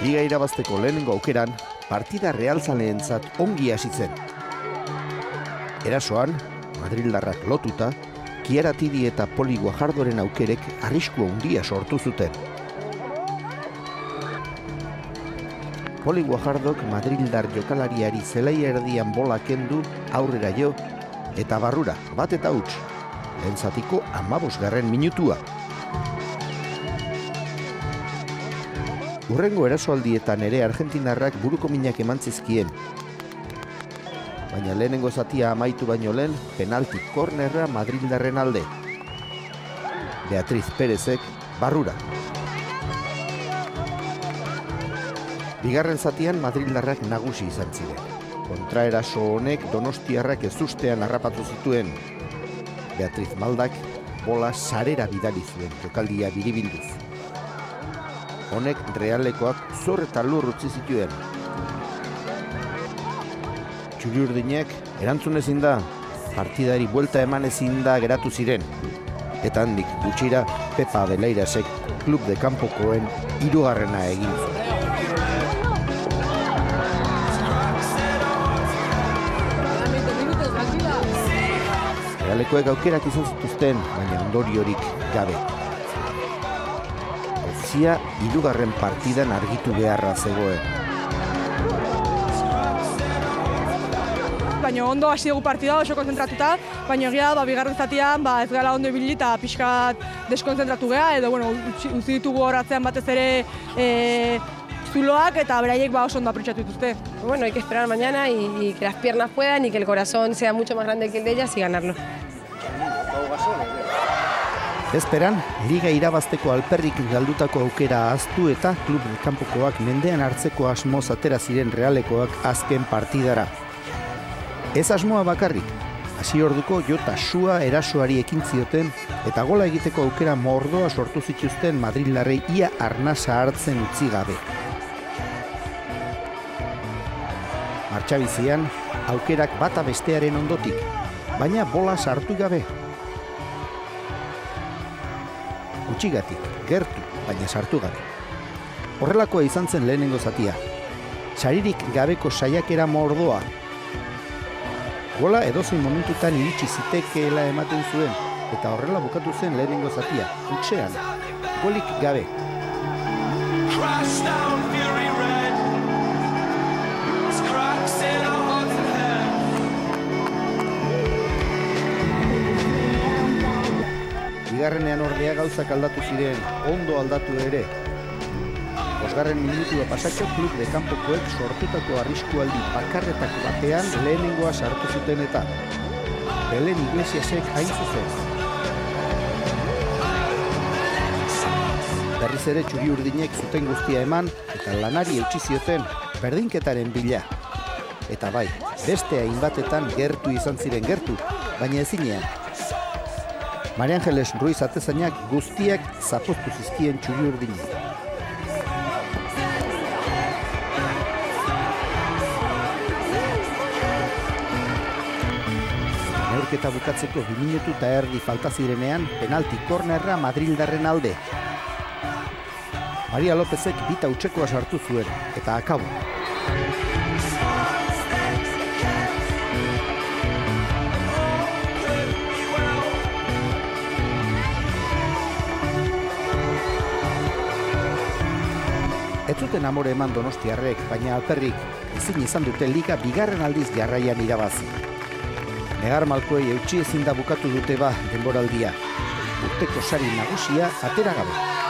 Liga irabazteko lehenengo aukeran, partida realzaleentzat ongi hasi zen. Erasoan, madrildarrak lotuta, Kieratidi eta Poli Guajardoren aukerek arrisku handia sortu zuten. Poli Guajardok madrildar jokalariari zelai erdian bola kendu aurrera jo eta barrura bat eta huts. Lehen zatiko 15. minutua. Hurrengo erasoaldietan ere argentinarrak buruko minak eman zizkien. Baina lehenengo zatia amaitu baino lehen, penalti kornerra madrildarren alde. Beatriz Perezek barrura. Bigarren zatian madrildarrak nagusi izan ziren. Kontraeraso honek donostiarrak ezustean harrapatu zituen. Beatriz Maldak bola sarera bidali zuen jokaldia biribilduz. Honek Realekoak zor eta lur utzi zituen. Txuri-urdinek erantzun ezin da, partidari buelta eman ezin da geratu ziren. Eta handik gutxira Pepa Beleirasek Club de Campokoen 3. egin zuen. Realekoek aukerak izan zituzten, baina ondoriorik gabe. Auzia 3. partidan argitu beharra zegoen. Baina ondo hasi dugu partida, oso konzentratuta, baina egia da, bigarren zatian ez gara ondo ibili eta pixkat deskonzentratu geha, edo utzi ditugu horatzean batez ere zuloak eta beraiek oso ondo aprotxatu dituzte. Bueno, hay que esperar mañana y que las piernas puedan y que el corazón sea mucho más grande que el de ellas y ganarlo. Esperan, Liga irabazteko alperrik galdutako aukera ahaztu eta Club de Campokoak mendean hartzeko asmoz atera ziren Realekoak azken partidara. Ez asmoa bakarrik, hasi orduko jota sua erasoari ekin zioten eta gola egiteko aukera mordoa sortu zituzten madrildarrei ia arnasa hartzen utzi gabe. Martxabizian, aukerak bata bestearen ondotik, baina bola sartu gabe. Gutxigatik, gertu, baina sartu gabe. Horrelakoa izan zen lehenengo zatia. Saririk gabeko saiakera mordoa. Gola edozein momentutan iritsi zitekeela ematen zuen, eta horrela bukatu zen lehenengo zatia, hutsean, golik gabe. Bigarrenean ordea gauzak aldatu ziren, ondo aldatu ere. 5. minutua pasatxo Club de Campokoek sortutako arriskualdi bakarretako batean lehenengoa sartu zuten eta Belen Iglesiasek hain zuzen. Berriz ere txuri-urdinek zuten guztia eman eta lanari eutsi zioten berdinketaren bila. Eta bai, beste hainbatetan gertu izan ziren gertu, baina ezinean. Maria Angeles Ruiz atezainak guztiak zapuztu zizkien txuri-urdinek. Neurketa bukatzeko 2 minutu eta erdi falta zirenean penalti kornerra madrildarren alde. Maria Lópezek bita hutsekoa sartu zuen eta akabu. Ez zuten amore eman donostiarrek, baina alperrik ezin izan dute Liga 2. aldiz jarraian irabazi. Negar malkoei eutsi ezin da bukatu dute denboraldia. Urteko sari nagusia atera gabe.